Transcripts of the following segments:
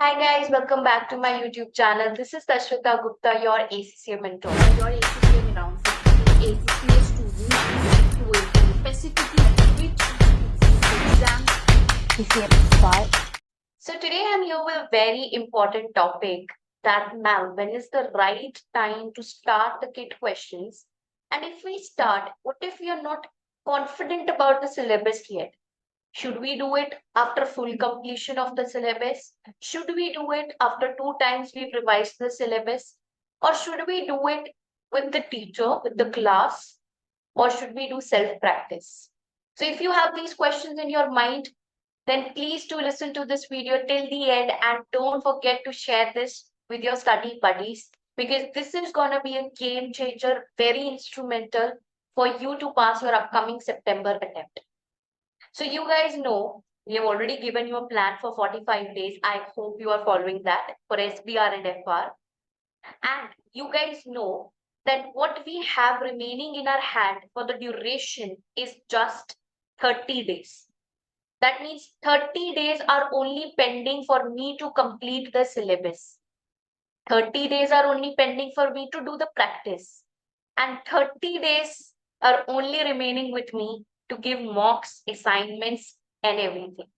Hi guys, welcome back to my YouTube channel. This is Tashrita Gupta, your ACCA mentor. Your ACCA announcement to ACCA students who will specifically which exam Kickstart. So today I'm here with a very important topic that ma'am, when is the right time to start the kid questions? And if we start, what if we are not confident about the syllabus yet? Should we do it after full completion of the syllabus? Should we do it after two times we've revised the syllabus? Or should we do it with the teacher, with the class? Or should we do self practice? So, if you have these questions in your mind, then please do listen to this video till the end and don't forget to share this with your study buddies because this is going to be a game changer, very instrumental for you to pass your upcoming September attempt. So you guys know we have already given you a plan for 45 days. I hope you are following that for SBR and FR. And you guys know that what we have remaining in our hand for the duration is just 30 days. That means 30 days are only pending for me to complete the syllabus. 30 days are only pending for me to do the practice. And 30 days are only remaining with me to give mocks, assignments, and everything.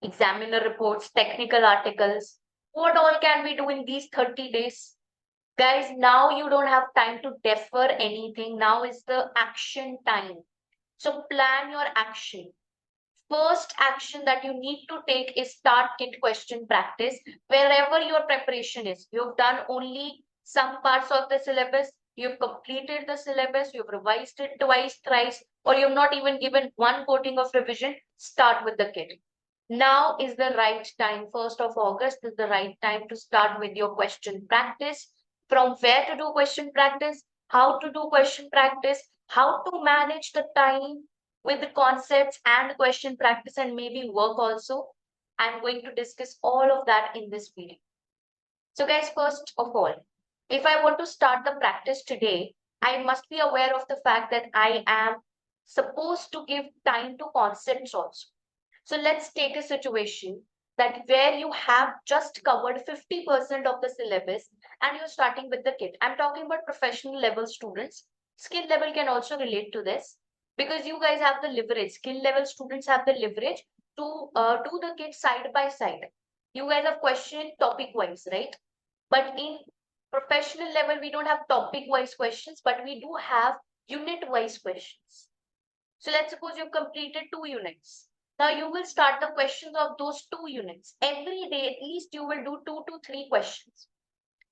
Examiner reports, technical articles. What all can we do in these 30 days? Guys, now you don't have time to defer anything. Now is the action time. So plan your action. First action that you need to take is start kit question practice wherever your preparation is. You've done only some parts of the syllabus, you've completed the syllabus, you've revised it twice, thrice, or you've not even given one coating of revision. Start with the kit. Now is the right time. 1st of August is the right time to start with your question practice. From where to do question practice, how to do question practice, how to manage the time with the concepts and question practice and maybe work also. I'm going to discuss all of that in this video. So guys, first of all, if I want to start the practice today, I must be aware of the fact that I am supposed to give time to concepts also. So let's take a situation that where you have just covered 50% of the syllabus and you're starting with the kit. I'm talking about professional level students. Skill level can also relate to this because you guys have the leverage. Skill level students have the leverage to do the kit side by side. You guys have questioned topic wise, right? But in professional level, we don't have topic wise questions, but we do have unit wise questions. So let's suppose you've completed 2 units. Now you will start the questions of those 2 units. Every day, at least you will do 2 to 3 questions.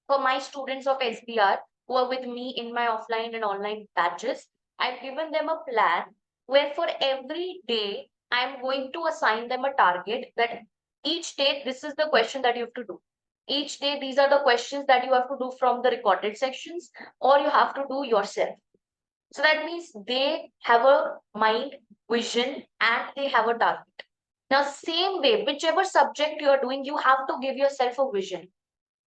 For my students of SBR who are with me in my offline and online batches, I've given them a plan where for every day, I'm going to assign them a target that each day, this is the question that you have to do. Each day, these are the questions that you have to do from the recorded sections or you have to do yourself. So that means they have a mind, vision, and they have a target. Now, same way, whichever subject you are doing, you have to give yourself a vision.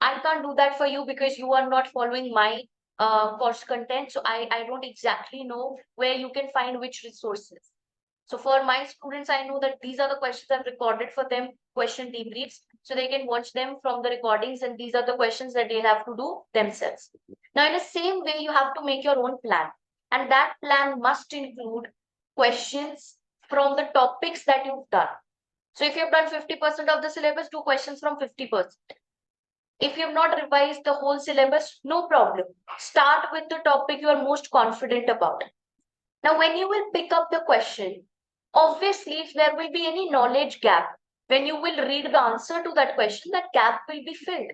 I can't do that for you because you are not following my course content. So I don't exactly know where you can find which resources. So for my students, I know that these are the questions I've recorded for them, question debriefs, so they can watch them from the recordings, and these are the questions that they have to do themselves. Now, in the same way, you have to make your own plan, and that plan must include questions from the topics that you've done. So if you've done 50% of the syllabus, do questions from 50%. If you have not revised the whole syllabus, no problem. Start with the topic you are most confident about. Now, when you will pick up the question, obviously, if there will be any knowledge gap, when you will read the answer to that question, that gap will be filled.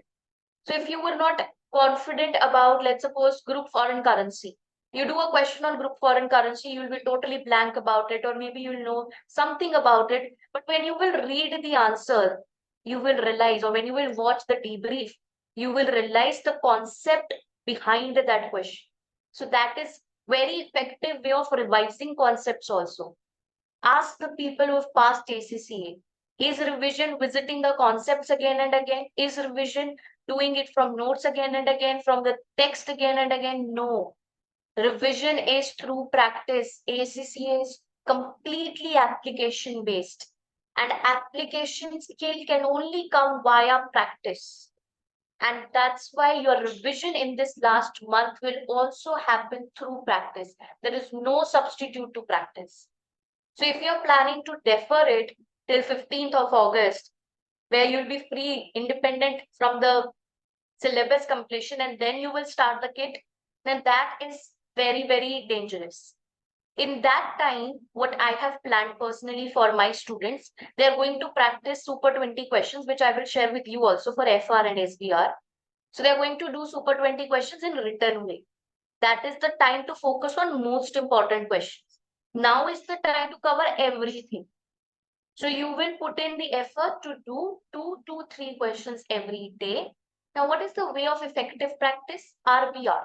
So, if you were not confident about, let's suppose, group foreign currency, you do a question on group foreign currency, you will be totally blank about it, or maybe you'll know something about it. But when you will read the answer, you will realize, or when you will watch the debrief, you will realize the concept behind that question. So, that is very effective way of revising concepts also. Ask the people who have passed ACCA. Is revision visiting the concepts again and again? Is revision doing it from notes again and again, from the text again and again? No. Revision is through practice. ACCA is completely application based. And application skill can only come via practice. And that's why your revision in this last month will also happen through practice. There is no substitute to practice. So if you're planning to defer it till 15th of August, where you'll be free, independent from the syllabus completion, and then you will start the kit, then that is very, very dangerous. In that time, what I have planned personally for my students, they're going to practice Super 20 questions, which I will share with you also for FR and SBR. So they're going to do Super 20 questions in written way. That is the time to focus on most important questions. Now is the time to cover everything. So you will put in the effort to do 2 to 3 questions every day. Now, what is the way of effective practice? RBR.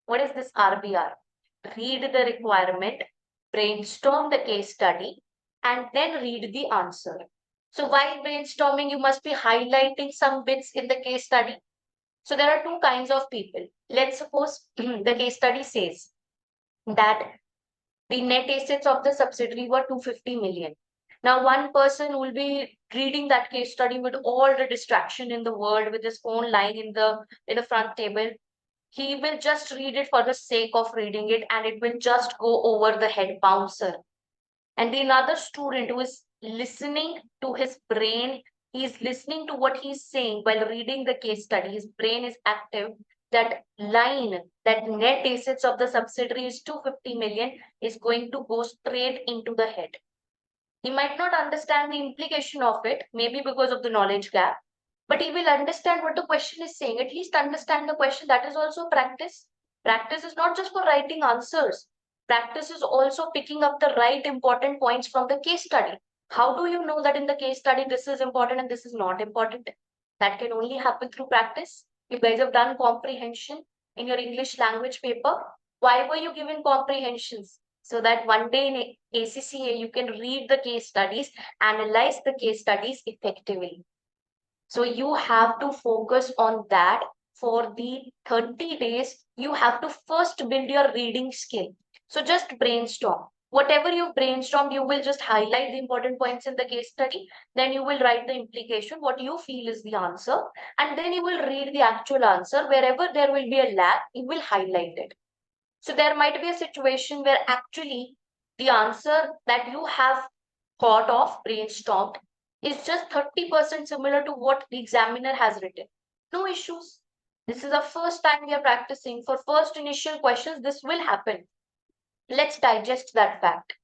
What is this RBR? Read the requirement, brainstorm the case study, and then read the answer. So while brainstorming, you must be highlighting some bits in the case study. So there are two kinds of people. Let's suppose the case study says that the net assets of the subsidiary were 250 million. Now, one person will be reading that case study with all the distraction in the world, with his phone lying in the front table. He will just read it for the sake of reading it, and it will just go over the head bouncer. And the another student who is listening to his brain, he's listening to what he's saying while reading the case study. His brain is active. That line, that net assets of the subsidiary is 250 million, is going to go straight into the head. He might not understand the implication of it, maybe because of the knowledge gap, but he will understand what the question is saying. At least understand the question. That is also practice. Practice is not just for writing answers. Practice is also picking up the right important points from the case study. How do you know that in the case study this is important and this is not important? That can only happen through practice. You guys have done comprehension in your English language paper. Why were you given comprehensions? So that one day in ACCA you can read the case studies, analyze the case studies effectively. So you have to focus on that for the 30 days. You have to first build your reading skill. So just brainstorm. Whatever you've brainstormed, you will just highlight the important points in the case study. Then you will write the implication, what you feel is the answer. And then you will read the actual answer. Wherever there will be a lag, you will highlight it. So there might be a situation where actually the answer that you have thought of, brainstormed, is just 30% similar to what the examiner has written. No issues. This is the first time we are practicing. For first initial questions, this will happen. Let's digest that fact.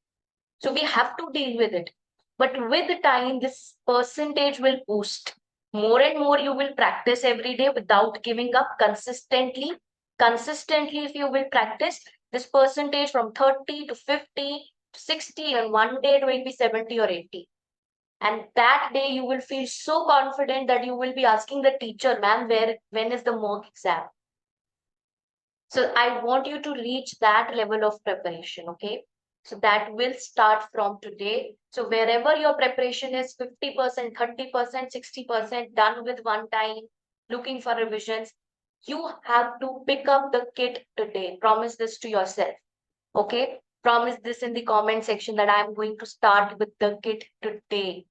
So we have to deal with it. But with the time, this percentage will boost. More and more you will practice every day without giving up consistently. Consistently, if you will practice, this percentage from 30 to 50 to 60, and one day it will be 70 or 80. And that day you will feel so confident that you will be asking the teacher, ma'am, when is the mock exam? So I want you to reach that level of preparation, okay? So that will start from today. So wherever your preparation is 50%, 30%, 60% done with one time, looking for revisions, you have to pick up the kit today. Promise this to yourself, okay? Promise this in the comment section that I'm going to start with the kit today.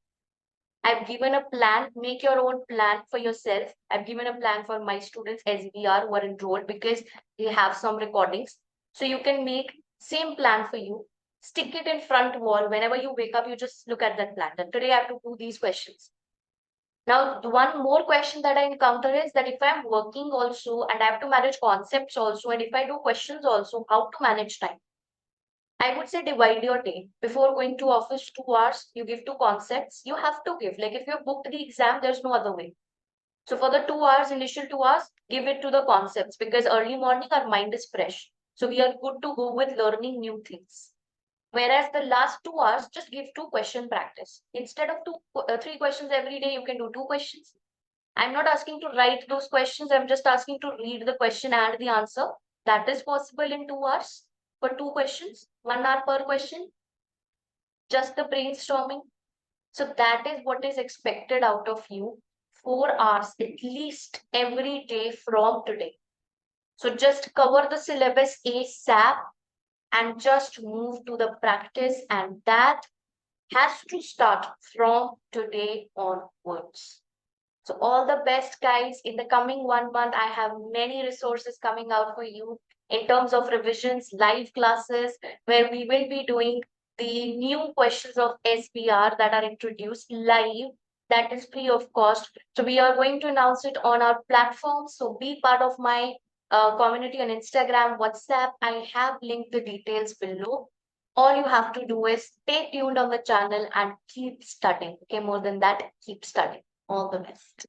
I've given a plan. Make your own plan for yourself. I've given a plan for my students SVR who are enrolled because they have some recordings. So you can make same plan for you. Stick it in front wall. Whenever you wake up, you just look at that plan. That today I have to do these questions. Now, the one more question that I encounter is that if I'm working also and I have to manage concepts also, and if I do questions also, how to manage time? I would say divide your day. Before going to office 2 hours, you give two concepts. You have to give. Like if you booked the exam, there's no other way. So for the 2 hours, initial 2 hours, give it to the concepts because early morning our mind is fresh. So we are good to go with learning new things. Whereas the last 2 hours, just give two question practice. Instead of three questions every day, you can do two questions. I'm not asking to write those questions. I'm just asking to read the question and the answer. That is possible in 2 hours for two questions, 1 hour per question, just the brainstorming. So that is what is expected out of you. 4 hours at least every day from today. So just cover the syllabus ASAP and just move to the practice, and that has to start from today onwards. So all the best, guys. In the coming 1 month, I have many resources coming out for you in terms of revisions, live classes, where we will be doing the new questions of SBR that are introduced live. That is free of cost. So we are going to announce it on our platform. So be part of my community on Instagram, WhatsApp. I have linked the details below. All you have to do is stay tuned on the channel and keep studying. Okay, more than that, keep studying. All the best.